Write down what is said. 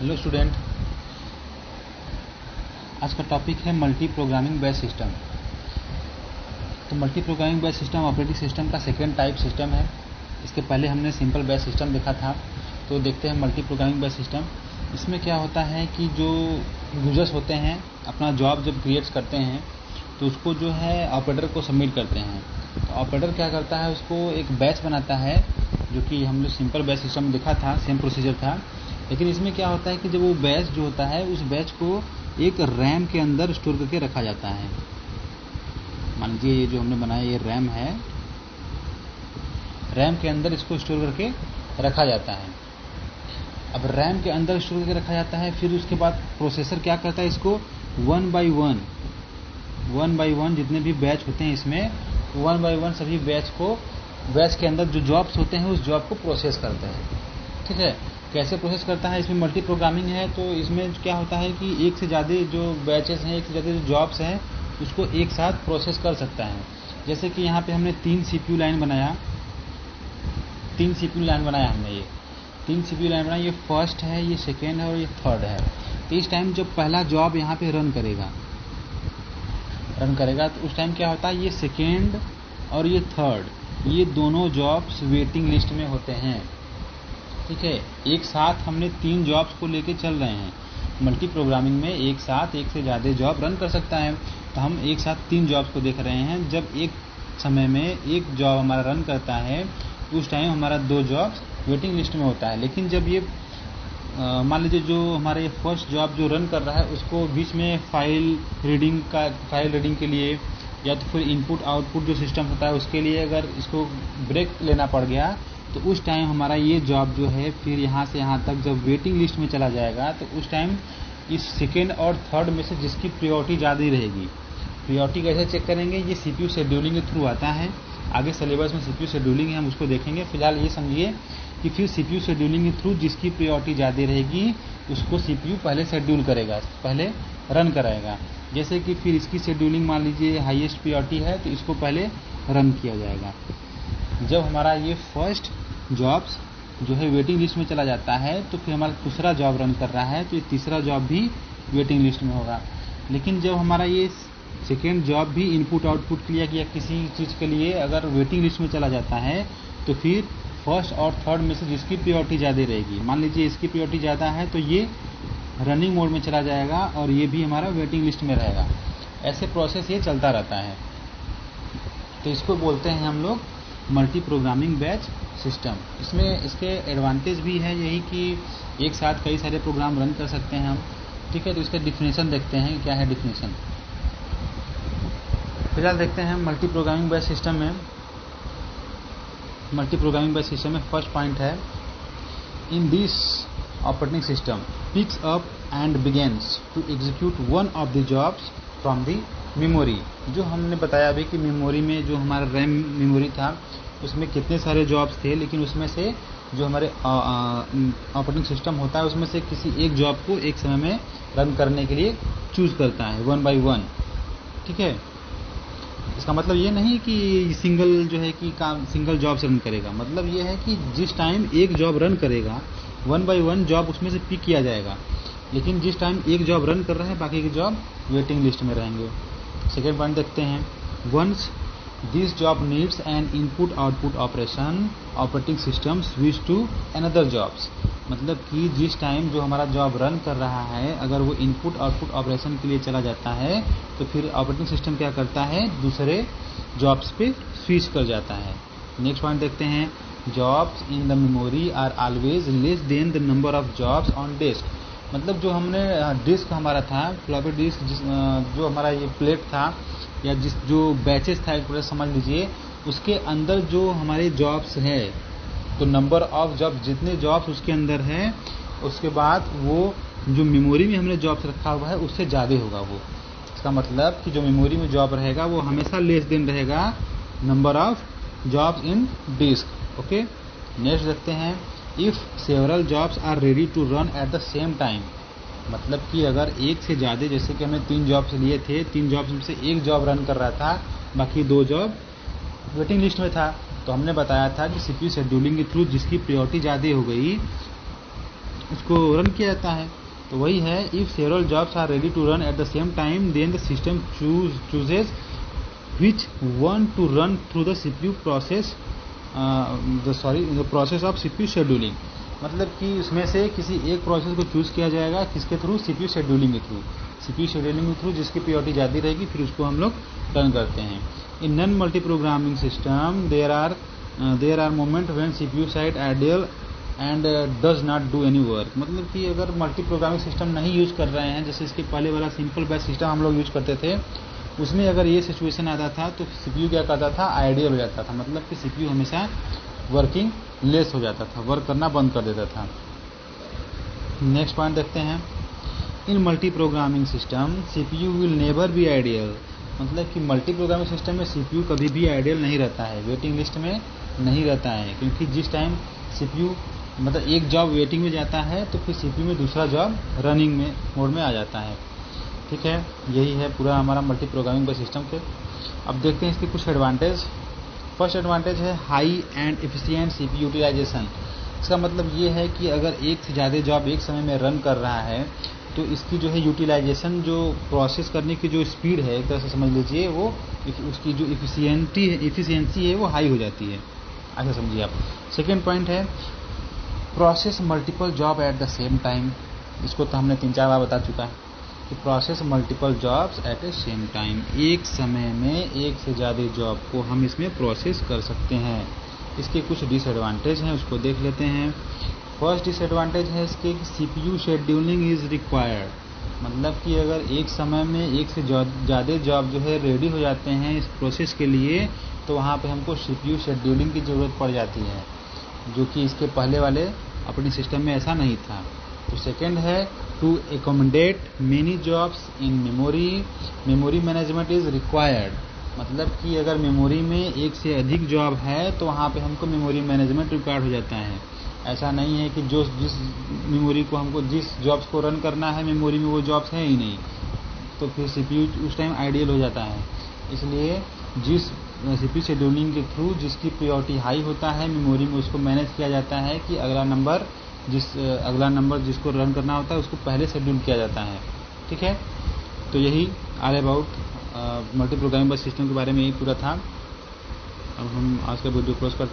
Hello student, आज का topic है मल्टी प्रोग्रामिंग बेस सिस्टम। तो multi programming base system operating system का सेकेंड टाइप सिस्टम है। इसके पहले हमने सिंपल बेस सिस्टम देखा था। तो देखते हैं मल्टी प्रोग्रामिंग बेस सिस्टम। इसमें क्या होता है कि जो यूजर्स होते हैं अपना जॉब जब क्रिएट करते हैं तो उसको जो है ऑपरेटर को सबमिट करते हैं। तो ऑपरेटर क्या करता है, उसको एक बैच बनाता है, जो कि हम लोग सिंपल बैच सिस्टम में देखा था, सेम प्रोसीजर था। लेकिन इसमें क्या होता है कि जब वो बैच जो होता है उस बैच को एक रैम के अंदर स्टोर करके रखा जाता है। मान लीजिए ये जो हमने बनाया ये रैम है, रैम के अंदर इसको स्टोर करके रखा जाता है। अब रैम के अंदर स्टोर करके रखा जाता है, फिर उसके बाद प्रोसेसर क्या करता है, इसको वन बाई वन जितने भी बैच होते हैं इसमें वन बाई वन सभी बैच के अंदर जो जॉब्स होते हैं उस जॉब को प्रोसेस करते हैं। ठीक है, कैसे प्रोसेस करता है, इसमें मल्टी प्रोग्रामिंग है। तो इसमें क्या होता है कि एक से ज़्यादा जो बैचेस हैं, एक से ज़्यादा जो जॉब्स हैं उसको एक साथ प्रोसेस कर सकता है। जैसे कि यहाँ पे हमने 3 CPU लाइन बनाया, हमने ये 3 CPU लाइन बनाई। ये फर्स्ट है, ये सेकेंड है और ये थर्ड है। तो इस टाइम जब पहला जॉब यहाँ पे रन करेगा तो उस टाइम क्या होता है, ये सेकेंड और ये थर्ड, ये दोनों जॉब्स वेटिंग लिस्ट में होते हैं। ठीक है, एक साथ हमने 3 जॉब्स को लेके चल रहे हैं। मल्टी प्रोग्रामिंग में एक साथ एक से ज़्यादा जॉब रन कर सकता है। तो हम एक साथ 3 जॉब्स को देख रहे हैं। जब एक समय में एक जॉब हमारा रन करता है उस टाइम हमारा 2 जॉब्स वेटिंग लिस्ट में होता है। लेकिन जब ये मान लीजिए जो हमारा ये फर्स्ट जॉब जो रन कर रहा है उसको बीच में फाइल रीडिंग के लिए या तो फिर इनपुट आउटपुट जो सिस्टम होता है उसके लिए अगर इसको ब्रेक लेना पड़ गया तो उस टाइम हमारा ये जॉब जो है फिर यहाँ से यहाँ तक जब वेटिंग लिस्ट में चला जाएगा तो उस टाइम इस सेकेंड और थर्ड में से जिसकी प्रायोरिटी ज़्यादा रहेगी। प्रायोरिटी कैसे चेक करेंगे, ये CPU शेड्यूलिंग के थ्रू आता है। आगे सिलेबस में CPU शेड्यूलिंग है, हम उसको देखेंगे। फिलहाल ये समझिए कि फिर CPU शेड्यूलिंग के थ्रू जिसकी प्रायोरिटी ज़्यादा रहेगी उसको CPU पहले शेड्यूल करेगा, पहले रन कराएगा। जैसे कि फिर इसकी शेड्यूलिंग मान लीजिए हाईएस्ट प्रायोरिटी है तो इसको पहले रन किया जाएगा। जब हमारा ये फर्स्ट जॉब्स जो है वेटिंग लिस्ट में चला जाता है तो फिर हमारा दूसरा जॉब रन कर रहा है तो ये तीसरा जॉब भी वेटिंग लिस्ट में होगा। लेकिन जब हमारा ये सेकेंड जॉब भी इनपुट आउटपुट के लिए या किसी चीज़ के लिए अगर वेटिंग लिस्ट में चला जाता है तो फिर फर्स्ट और थर्ड में से जिसकी प्रायोरिटी ज़्यादा रहेगी, मान लीजिए इसकी प्रायोरिटी ज़्यादा है तो ये रनिंग मोड में चला जाएगा और ये भी हमारा वेटिंग लिस्ट में रहेगा। ऐसे प्रोसेस ये चलता रहता है। तो इसको बोलते हैं हम लोग मल्टी प्रोग्रामिंग बैच सिस्टम। इसमें इसके एडवांटेज भी है यही कि एक साथ कई सारे प्रोग्राम रन कर सकते हैं हम। ठीक है, तो इसका डिफिनेशन देखते हैं, क्या है डिफिनेशन। फिलहाल देखते हैं मल्टी प्रोग्रामिंग बैच सिस्टम में फर्स्ट पॉइंट है, in this operating system picks up and begins to execute one of the jobs from the memory. जो हमने बताया अभी कि मेमोरी में जो हमारा रैम मेमोरी था उसमें कितने सारे जॉब्स थे, लेकिन उसमें से जो हमारे ऑपरेटिंग सिस्टम होता है उसमें से किसी एक जॉब को एक समय में रन करने के लिए चूज करता है 1 बाई 1। ठीक है, इसका मतलब ये नहीं कि सिंगल जॉब से रन करेगा। मतलब ये है कि जिस टाइम एक जॉब रन करेगा 1 बाई 1 जॉब उसमें से पिक किया जाएगा। लेकिन जिस टाइम एक जॉब रन कर रहा है बाकी के जॉब वेटिंग लिस्ट में रहेंगे। सेकेंड पॉइंट देखते हैं, once this job needs an input output operation operating system switch to another jobs. मतलब कि जिस टाइम जो हमारा जॉब रन कर रहा है अगर वो इनपुट आउटपुट ऑपरेशन के लिए चला जाता है तो फिर ऑपरेटिंग सिस्टम क्या करता है, दूसरे जॉब्स पे स्विच कर जाता है। नेक्स्ट पॉइंट देखते हैं, jobs in the memory are always less than the number of jobs on disk. मतलब जो हमने डिस्क हमारा था, फ्लॉपी डिस्क, जो हमारा ये प्लेट था या जो बैचेस था पूरा समझ लीजिए, उसके अंदर जो हमारे जॉब्स है तो नंबर ऑफ जॉब जितने जॉब्स उसके अंदर है उसके बाद वो जो मेमोरी में हमने जॉब्स रखा हुआ है उससे ज़्यादा होगा वो। इसका मतलब कि जो मेमोरी में जॉब रहेगा वो हमेशा लेस देन रहेगा number of jobs in disk. Okay, next देखते हैं, if several jobs are ready to run at the same time. मतलब कि अगर एक से ज़्यादा, जैसे कि हमने 3 जॉब्स लिए थे, 3 जॉब्स में से एक जॉब रन कर रहा था बाकी 2 जॉब वेटिंग लिस्ट में था, तो हमने बताया था कि CPU शेड्यूलिंग के थ्रू जिसकी प्रायोरिटी ज़्यादा हो गई उसको रन किया जाता है। तो वही है, if several jobs are ready to run at the same time then the system chooses which one to run through the CPU process the process of CPU scheduling। मतलब कि उसमें से किसी एक प्रोसेस को चूज किया जाएगा, किसके थ्रू, CPU शेड्यूलिंग के थ्रू। CPU शेड्यूलिंग के थ्रू जिसकी प्रायोरिटी ज़्यादा रहेगी, फिर उसको हम लोग रन करते हैं। In non multi programming system there are moment when CPU sits idle and does not do any work. मतलब कि अगर मल्टी प्रोग्रामिंग सिस्टम नहीं यूज कर रहे हैं, जैसे इसके पहले वाला सिंपल बैच सिस्टम हम लोग यूज करते थे, उसमें अगर ये सिचुएशन आता था तो CPU क्या करता था, आइडियल हो जाता था। मतलब कि CPU हमेशा वर्किंग लेस हो जाता था, वर्क करना बंद कर देता था। नेक्स्ट पॉइंट देखते हैं, in multi programming system CPU will never be ideal. मतलब कि मल्टी प्रोग्रामिंग सिस्टम में CPU कभी भी आइडियल नहीं रहता है, वेटिंग लिस्ट में नहीं रहता है। क्योंकि जिस टाइम CPU मतलब एक जॉब वेटिंग में जाता है तो फिर CPU में दूसरा जॉब रनिंग में मोड में आ जाता है। ठीक है, यही है पूरा हमारा मल्टी प्रोग्रामिंग बेस्ड सिस्टम के। अब देखते हैं इसके कुछ एडवांटेज। फर्स्ट एडवांटेज है high and efficient CPU utilisation. इसका मतलब ये है कि अगर एक से ज़्यादा जॉब एक समय में रन कर रहा है तो इसकी जो है यूटिलाइजेशन, जो प्रोसेस करने की जो स्पीड है, एक तरह से समझ लीजिए, वो उसकी जो इफिशियंसी है वो हाई हो जाती है, ऐसा समझिए आप। सेकेंड पॉइंट है process multiple job eight the same time. इसको तो हमने 3-4 बार बता चुका है कि प्रोसेस मल्टीपल जॉब्स एट ए सेम टाइम, एक समय में एक से ज़्यादा जॉब को हम इसमें प्रोसेस कर सकते हैं। इसके कुछ डिसएडवांटेज हैं, उसको देख लेते हैं। फर्स्ट डिसएडवांटेज है इसके कि CPU शेड्यूलिंग इज़ रिक्वायर्ड। मतलब कि अगर एक समय में एक से ज़्यादा जॉब जो है रेडी हो जाते हैं इस प्रोसेस के लिए, तो वहाँ पे हमको CPU शेड्यूलिंग की ज़रूरत पड़ जाती है, जो कि इसके पहले वाले अपने सिस्टम में ऐसा नहीं था। तो सेकेंड है to accommodate many jobs in memory management is required. मतलब कि अगर मेमोरी में एक से अधिक जॉब है तो वहाँ पे हमको मेमोरी मैनेजमेंट रिक्वायर्ड हो जाता है। ऐसा नहीं है कि जिस मेमोरी को हमको जिस जॉब्स को रन करना है मेमोरी में वो जॉब्स हैं ही नहीं, तो फिर CPU उस टाइम आइडियल हो जाता है। इसलिए जिस CPU शेड्यूलिंग के थ्रू जिसकी प्रायोरिटी हाई होता है मेमोरी में, उसको मैनेज किया जाता है कि अगला नंबर जिसको रन करना होता है उसको पहले शेड्यूल किया जाता है। ठीक है, तो यही all about multi programming based system के बारे में यही पूरा था। अब हम आज का वीडियो क्लोज करते हैं।